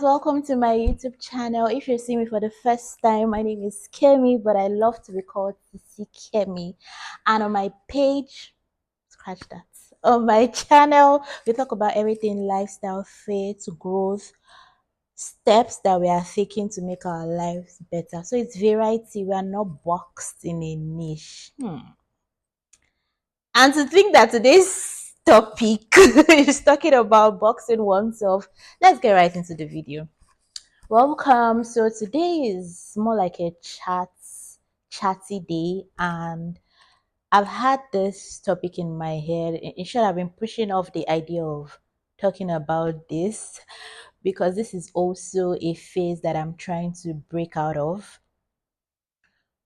Welcome to my YouTube channel. If you're seeing me for the first time, my name is Kemi, but I love to be called Sisi Kemi. And on my page, scratch that. On my channel, we talk about everything lifestyle, faith, growth, steps that we are taking to make our lives better. So it's variety. We are not boxed in a niche. And to think that today's topic is talking about boxing oneself, let's get right into the video. Welcome. So today is more like a chatty day, and I've had this topic in my head. In short, I've been pushing off the idea of talking about this because this is also a phase that I'm trying to break out of.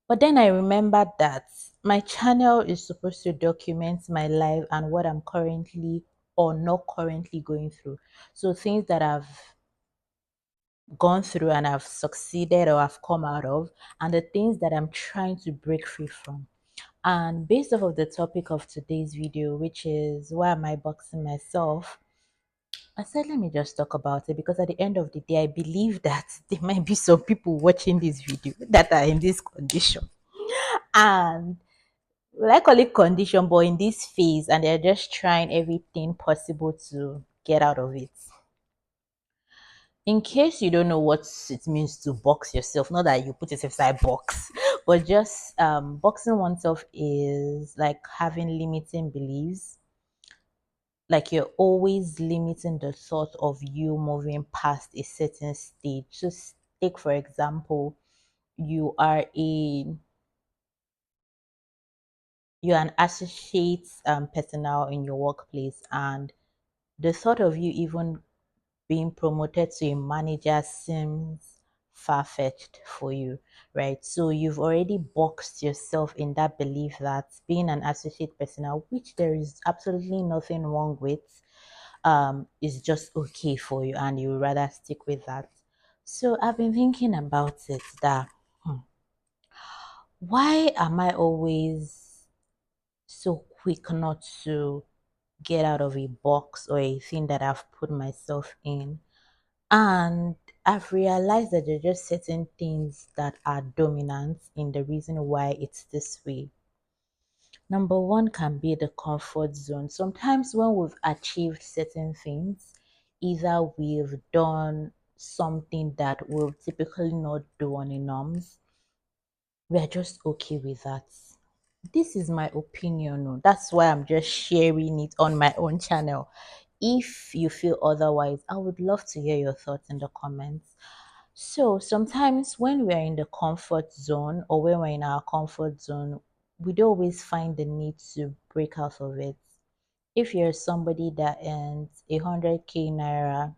But then I remembered that my channel is supposed to document my life and what I'm currently or not currently going through. So things that I've gone through and I've succeeded or I've come out of, and the things that I'm trying to break free from. And based off of the topic of today's video, which is why am I boxing myself, I said, let me just talk about it because at the end of the day, I believe that there might be some people watching this video that are in this condition. And well, I call it condition, but in this phase, and they're just trying everything possible to get out of it. In case you don't know what it means to box yourself, not that you put yourself inside box, but just boxing oneself is like having limiting beliefs. Like you're always limiting the thought of you moving past a certain stage. Just take for example, you are a you're an associate personnel in your workplace, and the thought of you even being promoted to a manager seems far-fetched for you, right? So you've already boxed yourself in that belief that being an associate personnel, which there is absolutely nothing wrong with, is just okay for you, and you rather stick with that. So I've been thinking about it that why am I always so quick not to get out of a box or a thing that I've put myself in? And I've realized that there are just certain things that are dominant in the reason why it's this way. Number one can be the comfort zone. Sometimes when we've achieved certain things, either we've done something that we'll typically not do on a norms, we are just okay with that. This is my opinion. Oh. That's why I'm just sharing it on my own channel. If you feel otherwise, I would love to hear your thoughts in the comments. So sometimes when we're in the comfort zone or when we're in our comfort zone, we don't always find the need to break out of it. If you're somebody that earns 100k naira,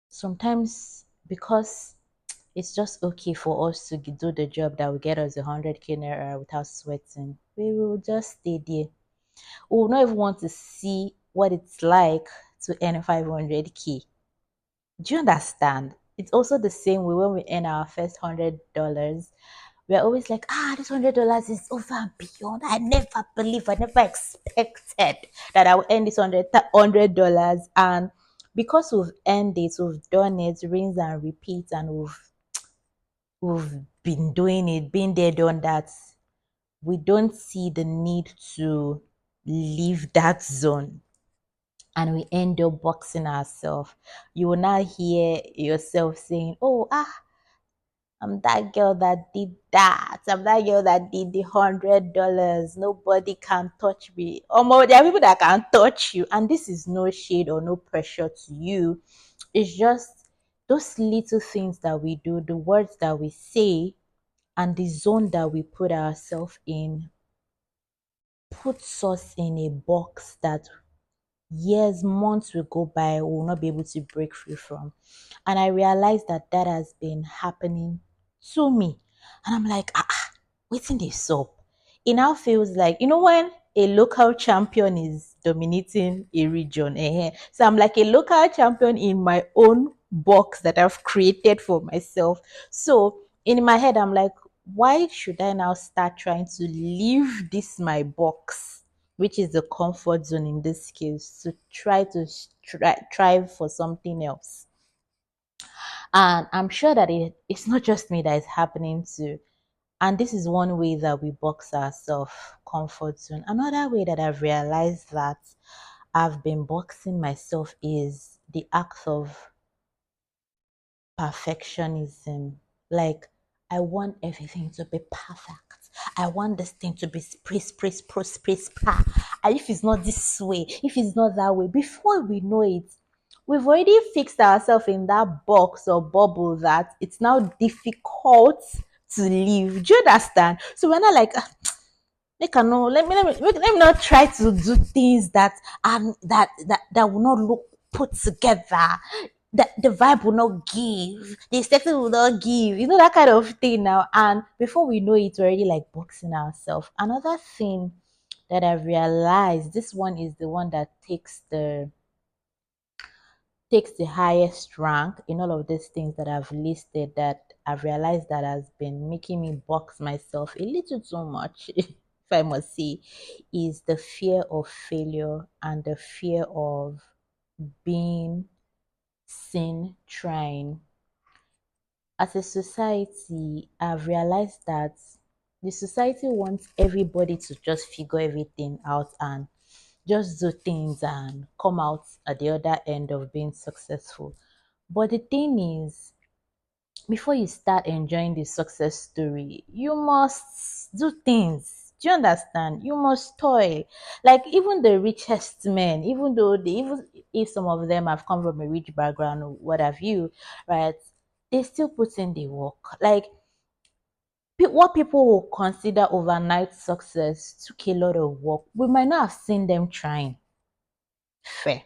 sometimes because it's just okay for us to do the job that will get us 100k naira without sweating, we will just stay there. We will not even want to see what it's like to earn 500k. Do you understand? It's also the same way when we earn our first $100. We're always like, this $100 is over and beyond. I never believe, I never expected that I would earn this $100. And because we've earned it, we've done it, rinse and repeat, and we've been doing it, been there, done that. We don't see the need to leave that zone, and we end up boxing ourselves. You will now hear yourself saying, oh, I'm that girl that did that. I'm that girl that did the $100. Nobody can touch me. There are people that can touch you. And this is no shade or no pressure to you. It's just those little things that we do, the words that we say, and the zone that we put ourselves in puts us in a box that years, months will go by, we will not be able to break free from. And I realized that that has been happening to me. And I'm like, waiting this up. It now feels like, when a local champion is dominating a region. So I'm like a local champion in my own box that I've created for myself. So in my head, I'm like, why should I now start trying to leave this my box, which is the comfort zone in this case, to try to strive for something else? And I'm sure that it's not just me that is happening to. And this is one way that we box ourselves comfort zone. Another way that I've realized that I've been boxing myself is the act of perfectionism. Like, I want everything to be perfect. I want this thing to be spray. And if it's not this way, if it's not that way, before we know it, we've already fixed ourselves in that box or bubble that it's now difficult to live. Do you understand? So we're not like, make I know, let me not try to do things that that will not look put together, that the vibe will not give, the aesthetic will not give, that kind of thing now. And before we know it, we're already like boxing ourselves. Another thing that I've realized, this one is the one that takes the highest rank in all of these things that I've listed, that I've realized that has been making me box myself a little too much, if I must say, is the fear of failure and the fear of being seen trying. As a society, I've realized that the society wants everybody to just figure everything out and just do things and come out at the other end of being successful. But the thing is, before you start enjoying the success story, you must do things. Do you understand? You must toil. Like, even the richest men, even though even if some of them have come from a rich background or what have you, right? They still put in the work. Like, what people will consider overnight success took a lot of work. We might not have seen them trying. Fair.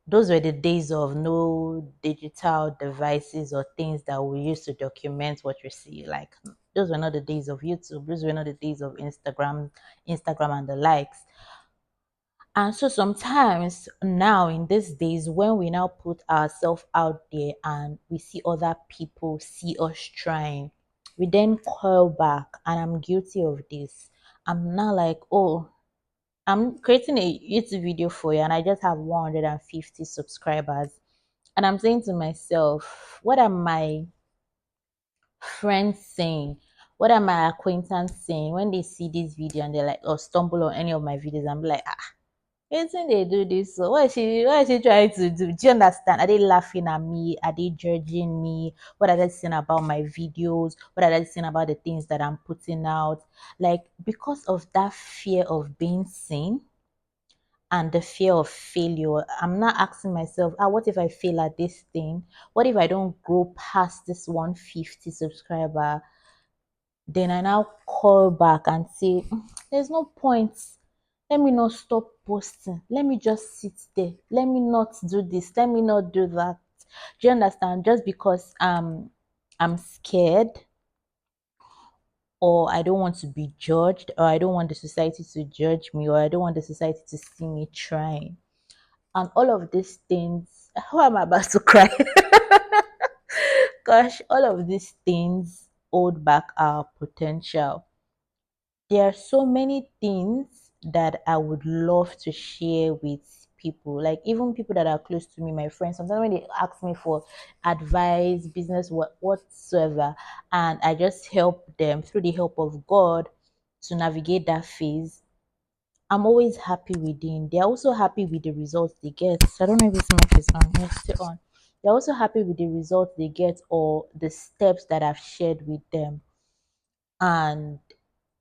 Those were the days of no digital devices or things that we use to document what we see. Like, those were not the days of YouTube. Those were not the days of Instagram and the likes. And so sometimes now in these days, when we now put ourselves out there and we see other people see us trying, we then call back, and I'm guilty of this. I'm now like, oh, I'm creating a YouTube video for you and I just have 150 subscribers. And I'm saying to myself, what are my friends saying? What are my acquaintance saying when they see this video and they're like, or stumble on any of my videos and be like, anything they do this, so what is she trying to do? Do you understand? Are they laughing at me? Are they judging me? What are they saying about my videos? What are they saying about the things that I'm putting out? Like, because of that fear of being seen, and the fear of failure, I'm not asking myself, what if I fail at this thing? What if I don't grow past this 150 subscriber? Then I now call back and say, there's no point. Let me not stop posting. Let me just sit there. Let me not do this. Let me not do that. Do you understand? Just because I'm scared, or I don't want to be judged, or I don't want the society to judge me, or I don't want the society to see me trying. And all of these things, how am I about to cry? Gosh, all of these things hold back our potential. There are so many things that I would love to share with people, like even people that are close to me, my friends. Sometimes when they ask me for advice, business, whatsoever, and I just help them through the help of God to navigate that phase, I'm always happy within. They're also happy with the results they get. So I don't know if this mic is on. Yes, still on. They're also happy with the results they get or the steps that I've shared with them. And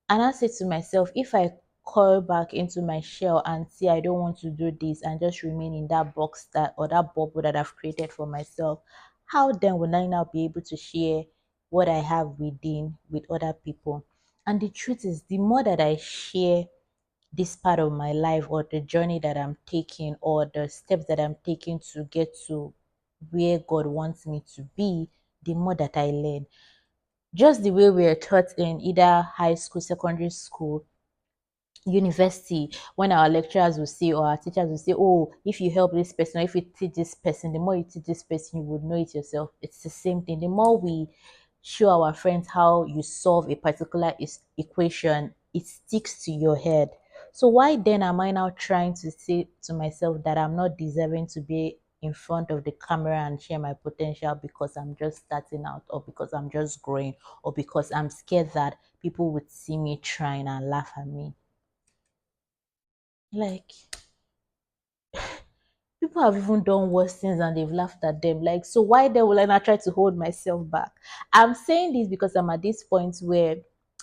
I say to myself, if I call back into my shell and say I don't want to do this and just remain in that box that or that bubble that I've created for myself, how then will I now be able to share what I have within with other people? And the truth is, the more that I share this part of my life or the journey that I'm taking or the steps that I'm taking to get to where God wants me to be, the more that I learn. Just the way we are taught in either high school, secondary school, university, when our lecturers will say or our teachers will say, oh, if you help this person or if you teach this person, the more you teach this person, you would know it yourself. It's the same thing. The more we show our friends how you solve a particular equation, it sticks to your head. So why then am I now trying to say to myself that I'm not deserving to be in front of the camera and share my potential because I'm just starting out, or because I'm just growing, or because I'm scared that people would see me trying and laugh at me. Like, people have even done worse things and they've laughed at them. Like, so why then will I not try to hold myself back? I'm saying this because I'm at this point where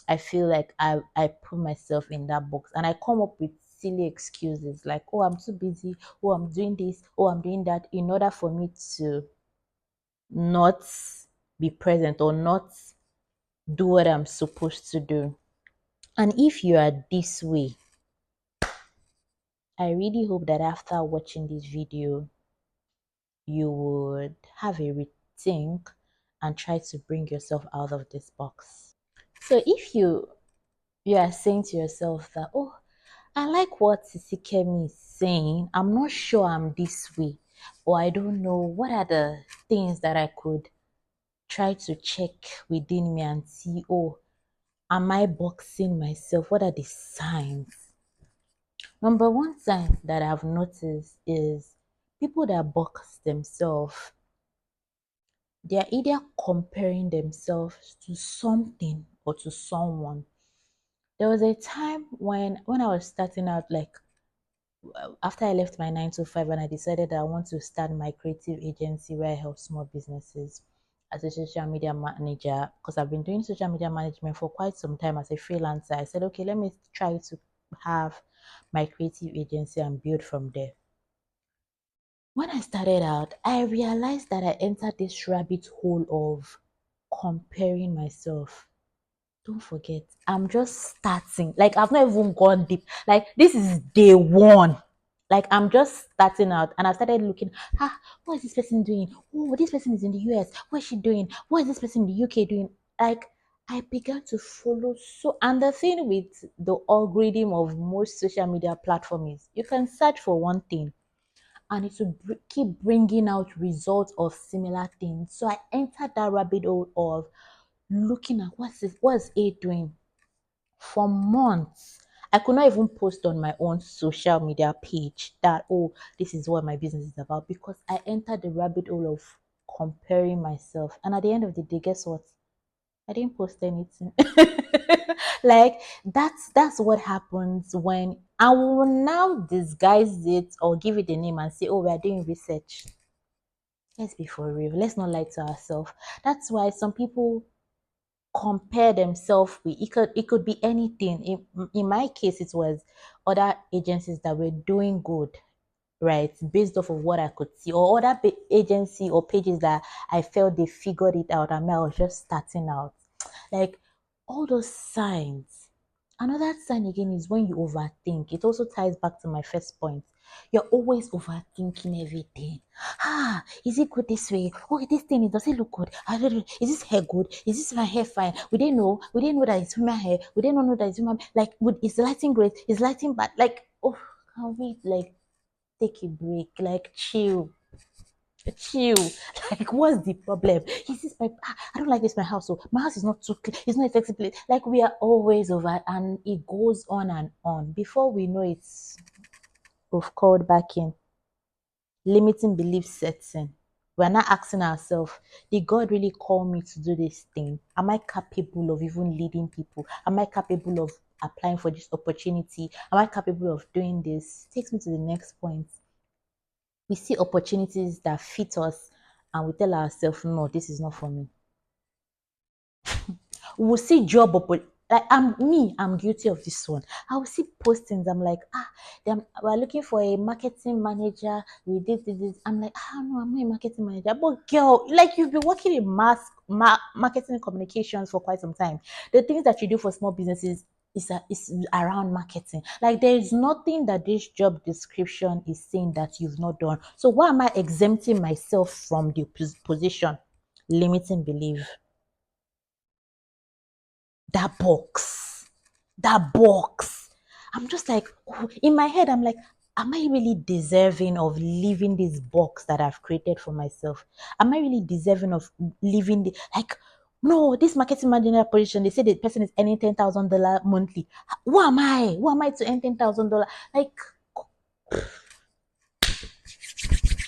I feel like I put myself in that box and I come up with silly excuses like, oh, I'm too busy, oh, I'm doing this, oh, I'm doing that, in order for me to not be present or not do what I'm supposed to do. And if you are this way, I really hope that after watching this video, you would have a rethink and try to bring yourself out of this box. So if you are saying to yourself that, oh, I like what Sisi Kemi is saying, I'm not sure I'm this way, or I don't know what are the things that I could try to check within me and see, oh, am I boxing myself? What are the signs? Number one sign that I've noticed is people that box themselves, they're either comparing themselves to something or to someone. There was a time when I was starting out, like after I left my 9 to 5 and I decided that I want to start my creative agency where I help small businesses as a social media manager, because I've been doing social media management for quite some time as a freelancer. I said, okay, let me try to have my creative agency and build from there. When I started out, I realized that I entered this rabbit hole of comparing myself. Don't forget, I'm just starting. Like, I've not even gone deep. Like, this is day one. Like, I'm just starting out and I started looking, what is this person doing? Oh, this person is in the US. What is she doing? What is this person in the UK doing? Like, I began to follow. So, and the thing with the algorithm of most social media platforms is you can search for one thing and it will keep bringing out results of similar things. So I entered that rabbit hole of looking at what's A doing for months. I could not even post on my own social media page that, oh, this is what my business is about, because I entered the rabbit hole of comparing myself. And at the end of the day, guess what? I didn't post anything. Like, that's what happens when I will now disguise it or give it a name and say, oh, we are doing research. Let's be for real. Let's not lie to ourselves. That's why some people compare themselves with, it could be anything. In my case, it was other agencies that were doing good, right, based off of what I could see, or other agency or pages that I felt they figured it out and I was just starting out. Like, all those signs. Another sign again is when you overthink. It also ties back to my first point. You're always overthinking everything. Is it good this way? Oh, this thing, does it look good? Is this hair good? Is this my hair fine? We didn't know. We didn't know that it's human hair. We didn't know that it's human. Like, is lighting great? Is lighting bad? Like, oh, can we like take a break? Like, chill. Like, what's the problem? Is this my, I don't like this my house, so my house is not too clean, it's not effectively, like, we are always over, and it goes on and on. Before we know it, we've called back in. Limiting belief sets in. We're not asking ourselves, did God really call me to do this thing? Am I capable of even leading people? Am I capable of applying for this opportunity? Am I capable of doing this? Takes me to the next point. We see opportunities that fit us and we tell ourselves, no, this is not for me. We will see job opportunity. Like, I'm guilty of this one. I will see postings. I'm like, we're looking for a marketing manager. We did this. I'm like, no, I'm not a marketing manager. But girl, like, you've been working in marketing communications for quite some time. The things that you do for small businesses is around marketing. Like, there is nothing that this job description is saying that you've not done. So why am I exempting myself from the position? Limiting belief. That box. I'm just like, oh, in my head, I'm like, am I really deserving of leaving this box that I've created for myself? Am I really deserving of leaving the, like, no, this marketing manager position, they say the person is earning $10,000 monthly. Who am I? Who am I to earn $10,000? Like,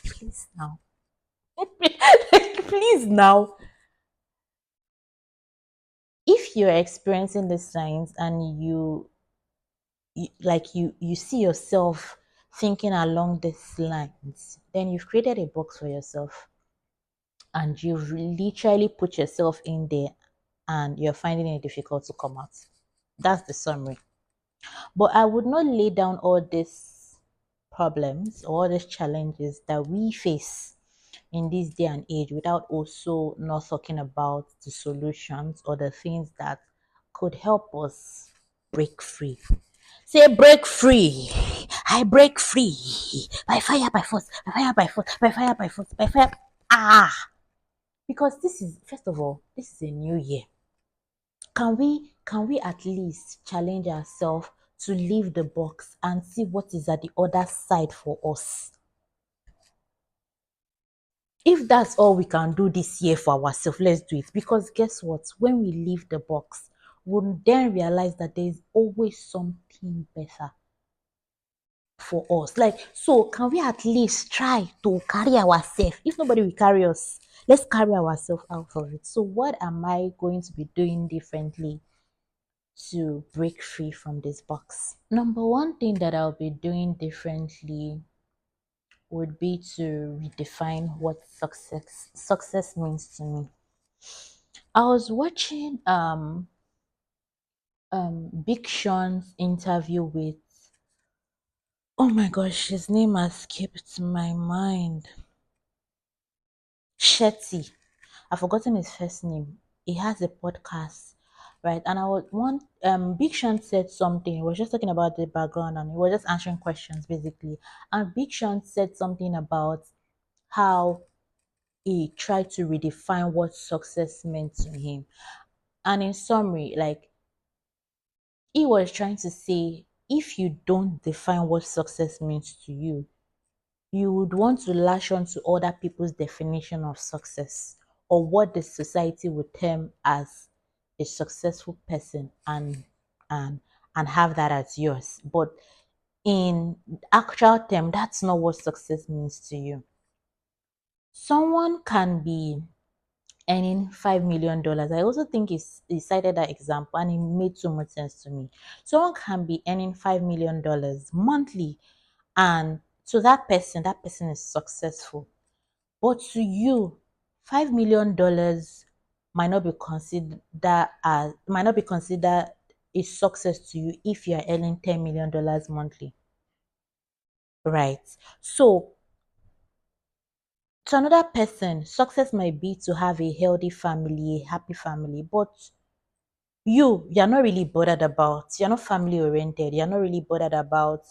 please now. Like, please now. If you're experiencing the signs and you see yourself thinking along these lines, then you've created a box for yourself and you've literally put yourself in there and you're finding it difficult to come out. That's the summary. But I would not lay down all these problems or all these challenges that we face in this day and age without also not talking about the solutions or the things that could help us break free. Say break free. I break free. By fire, by force, by fire, by force, by fire, by force, by fire. Ah, because this is, first of all, this is a new year. Can we at least challenge ourselves to leave the box and see what is at the other side for us? If that's all we can do this year for ourselves, let's do it. Because guess what? When we leave the box, we'll then realize that there's always something better for us. Like, so can we at least try to carry ourselves? If nobody will carry us, let's carry ourselves out of it. So, what am I going to be doing differently to break free from this box? Number one thing that I'll be doing differently would be to redefine what success means to me. I was watching Big Sean's interview with, oh my gosh, his name has skipped my mind. Shetty. I've forgotten his first name. He has a podcast, right? And I was one Big Sean said something. He was just talking about the background and he was just answering questions basically. And Big Sean said something about how he tried to redefine what success meant to him. And in summary, like, he was trying to say if you don't define what success means to you, you would want to lash on to other people's definition of success or what the society would term as a successful person and and have that as yours. But in actual term, that's not what success means to you. Someone can be earning $5 million. I also think he cited that example and it made so much sense to me. Someone can be earning $5 million monthly, and to that person is successful. But to you, $5 million might not be considered a success to you if you are earning $10 million monthly. Right. So to another person, success might be to have a healthy family, a happy family, but you're not really bothered about, you're not family oriented, you're not really bothered about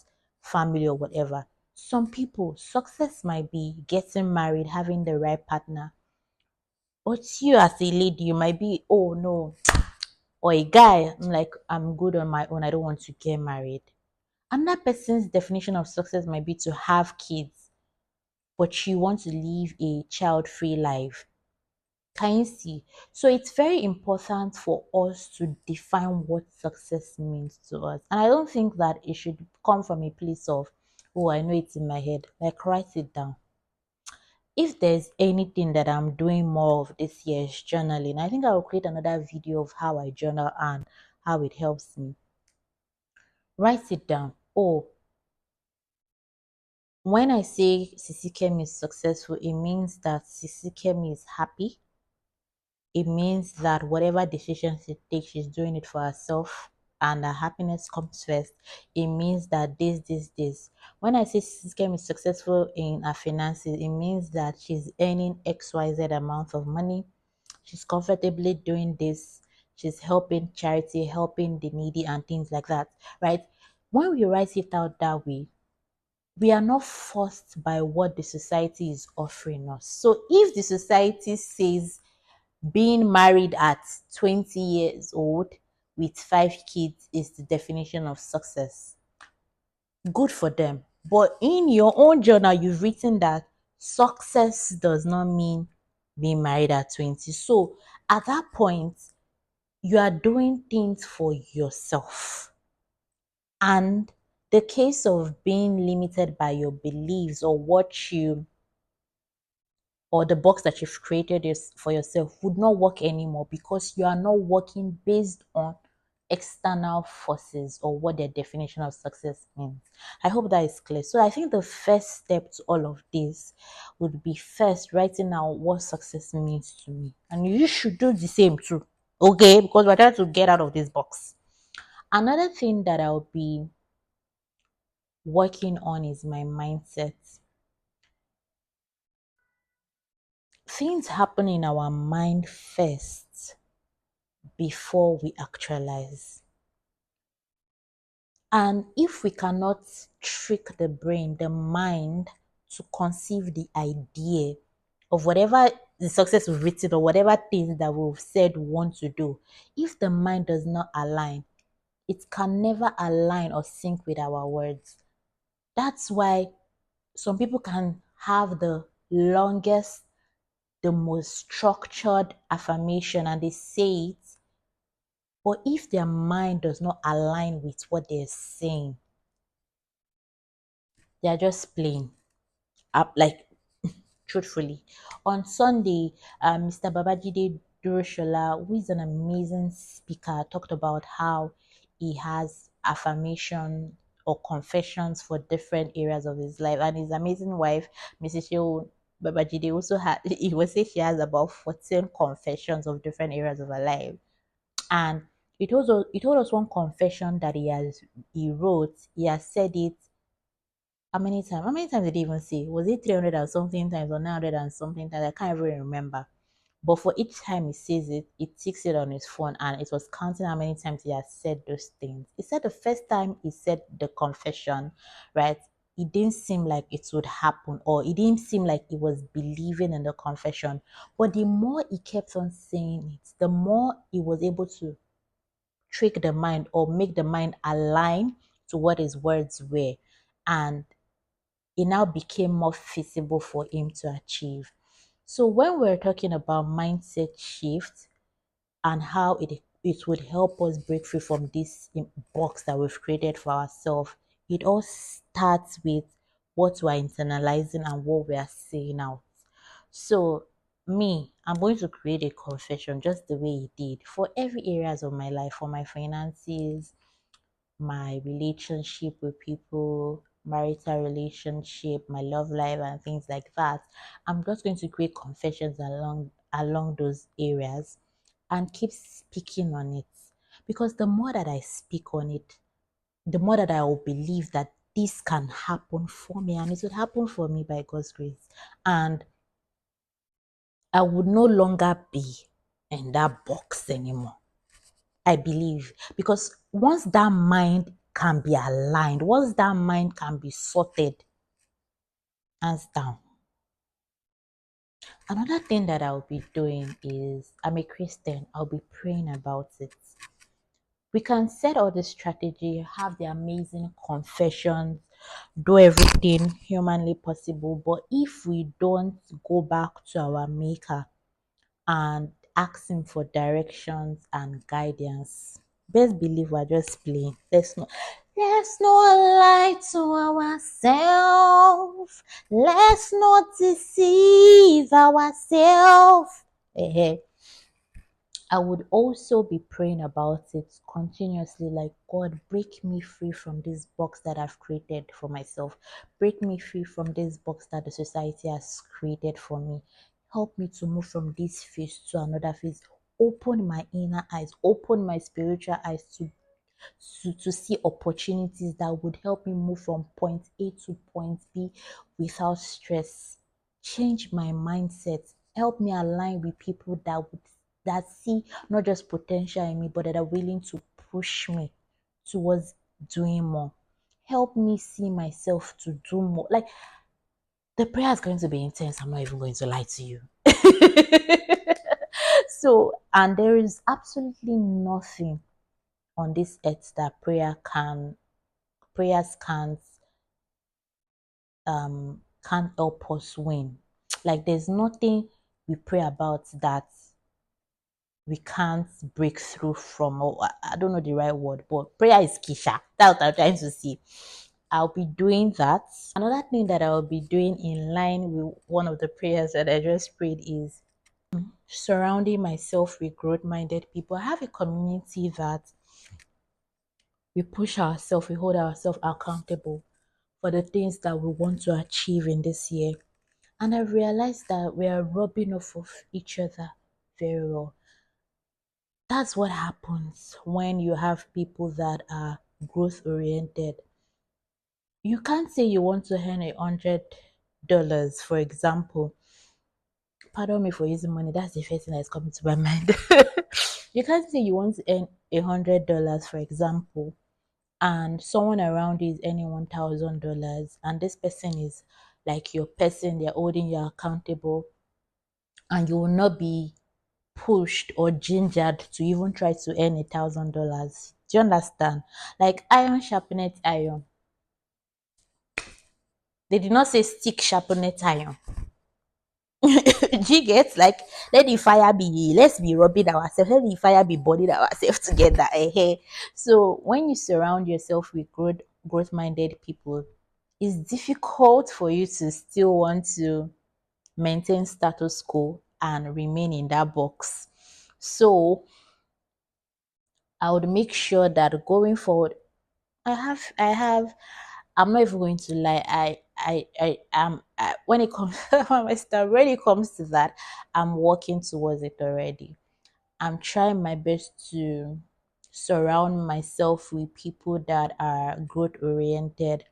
family or whatever. Some people, success might be getting married, having the right partner. But you as a lady, you might be, oh no, or a guy, I'm like, I'm good on my own, I don't want to get married. Another person's definition of success might be to have kids, but you want to live a child free life. Can you see? So it's very important for us to define what success means to us. And I don't think that it should come from a place of, oh, I know it's in my head. Like, write it down. If there's anything that I'm doing more of this year is journaling, I think I will create another video of how I journal and how it helps me. Write it down. Oh, when I say Sisi Kemi is successful, it means that Sisi Kemi is happy. It means that whatever decisions she takes, she's doing it for herself and her happiness comes first. It means that this. When I say Sisi Kemi is successful in her finances, it means that she's earning XYZ amount of money. She's comfortably doing this. She's helping charity, helping the needy, and things like that, right? When we write it out that way, we are not forced by what the society is offering us. So if the society says being married at 20 years old with 5 kids is the definition of success, good for them. But in your own journal, you've written that success does not mean being married at 20. So at that point, you are doing things for yourself. And the case of being limited by your beliefs or what you or the box that you've created is for yourself would not work anymore because you are not working based on external forces or what their definition of success means. I hope that is clear. So I think the first step to all of this would be first writing out what success means to me. And you should do the same too. Okay? Because we're trying to get out of this box. Another thing that I'll be working on is my mindset. Things happen in our mind first before we actualize. And if we cannot trick the brain, the mind, to conceive the idea of whatever the success we've written or whatever things that we've said we want to do, if the mind does not align, it can never align or sync with our words. That's why some people can have the longest, the most structured affirmation and they say it, but if their mind does not align with what they're saying, they're just plain up, like truthfully. On Sunday, Mr. Babajide Duroshola, who is an amazing speaker, talked about how he has affirmation or confessions for different areas of his life. And his amazing wife, Mrs. Sheo Babajide, also had, he was say she has about 14 confessions of different areas of her life. And he told us one confession that he wrote, he has said it how many times? How many times did he even say? Was it 300 and something times or 900 and something times? I can't even remember. But for each time he says it, he takes it on his phone and it was counting how many times he has said those things. He said the first time he said the confession, right? It didn't seem like it would happen, or it didn't seem like he was believing in the confession. But the more he kept on saying it, the more he was able to trick the mind or make the mind align to what his words were. And it now became more feasible for him to achieve. So when we're talking about mindset shift and how it would help us break free from this box that we've created for ourselves, it all starts with what we're internalizing and what we are saying out. So I'm going to create a confession just the way he did for every areas of my life, for my finances, my relationship with people, marital relationship, my love life, and things like that. I'm just going to create confessions along those areas and keep speaking on it. Because the more that I speak on it, the more that I will believe that this can happen for me, and it will happen for me by God's grace. And I would no longer be in that box anymore. I believe, because once that mind can be aligned, once that mind can be sorted, hands down. Another thing that I'll be doing is, I'm a Christian, I'll be praying about it. We can set all the strategy, have the amazing confessions, do everything humanly possible, but if we don't go back to our maker and ask him for directions and guidance, best believe we're just playing. Let's not lie to ourselves. Let's not deceive ourselves. I would also be praying about it continuously, like, God, break me free from this box that I've created for myself. Break me free from this box that the society has created for me. Help me to move from this phase to another phase. Open my inner eyes, open my spiritual eyes to see opportunities that would help me move from point A to point B without stress. Change my mindset. Help me align with people that see not just potential in me, but that are willing to push me towards doing more. Help me see myself to do more. Like, the prayer is going to be intense. I'm not even going to lie to you. So, and there is absolutely nothing on this earth that prayers can't help us win. Like, there's nothing we pray about that we can't break through from, or I don't know the right word, but prayer is kisha. That's what I'm trying to see. I'll be doing that. Another thing that I'll be doing in line with one of the prayers that I just prayed is surrounding myself with growth minded people. I have a community that we push ourselves, we hold ourselves accountable for the things that we want to achieve in this year. And I realized that we are rubbing off of each other very well. That's what happens when you have people that are growth oriented. You can't say you want to earn $100, for example. Pardon me for using money. That's the first thing that's coming to my mind. You can't say you want to earn $100, for example, and someone around you is earning $1,000, and this person is like your person, they're holding you accountable, and you will not be pushed or gingered to even try to earn $1,000. Do you understand? Like iron sharpened iron. They did not say stick sharpened iron. Do you get, like, let the fire be, let's be rubbing ourselves, let the fire be burning ourselves together. So when you surround yourself with growth minded people, it's difficult for you to still want to maintain status quo and remain in that box. So I would make sure that going forward, I have I'm not even going to lie. I am when it comes when it comes to that, I'm working towards it already. I'm trying my best to surround myself with people that are growth oriented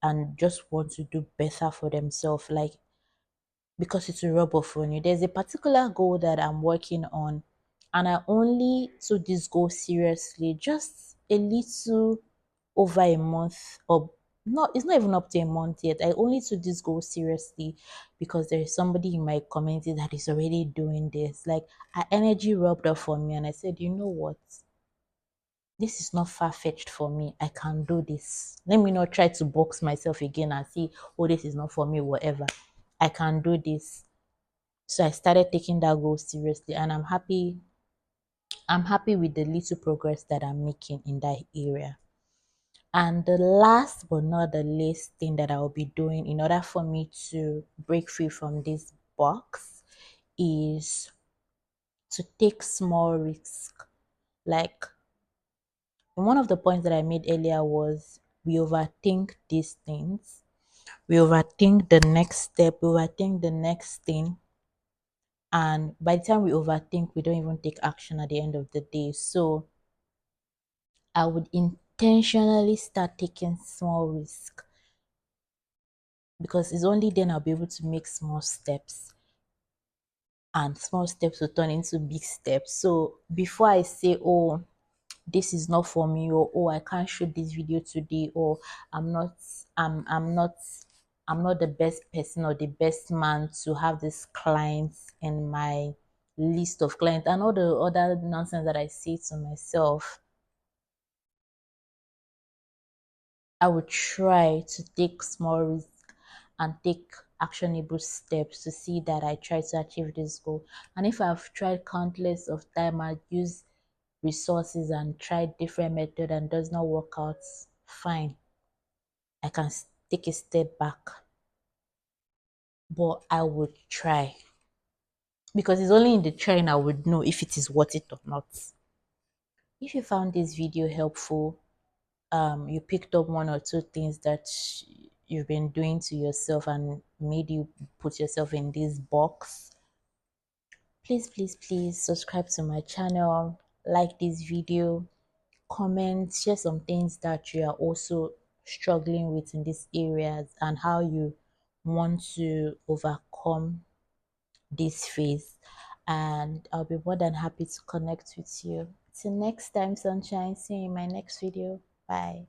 and just want to do better for themselves. Like, because it's a rub off on you. There's a particular goal that I'm working on, and I only took this goal seriously just a little over a month, or not, it's not even up to a month yet. I only took this goal seriously because there is somebody in my community that is already doing this. Like, our energy rubbed off on me, and I said, you know what? This is not far fetched for me. I can do this. Let me not try to box myself again and see, oh, this is not for me, whatever. I can do this. So I started taking that goal seriously, and I'm happy. I'm happy with the little progress that I'm making in that area. And the last but not the least thing that I'll be doing in order for me to break free from this box is to take small risks. Like, one of the points that I made earlier was we overthink these things. We overthink the next step, we overthink the next thing. And by the time we overthink, we don't even take action at the end of the day. So I would intentionally start taking small risk, because it's only then I'll be able to make small steps, and small steps will turn into big steps. So before I say, oh, this is not for me, or oh, I can't shoot this video today, or I'm not I'm I'm not I'm not the best person or the best man to have these clients in my list of clients, and all the other nonsense that I say to myself, I would try to take small risks and take actionable steps to see that I try to achieve this goal. And if I've tried countless of time, I use resources and tried different method and does not work out, fine. I can take a step back, but I would try, because it's only in the trying I would know if it is worth it or not. If you found this video helpful, you picked up one or two things that you've been doing to yourself and made you put yourself in this box, please subscribe to my channel, like this video, comment, share some things that you are also struggling with in these areas and how you want to overcome this phase. And I'll be more than happy to connect with you. Till next time, sunshine. See you in my next video. Bye.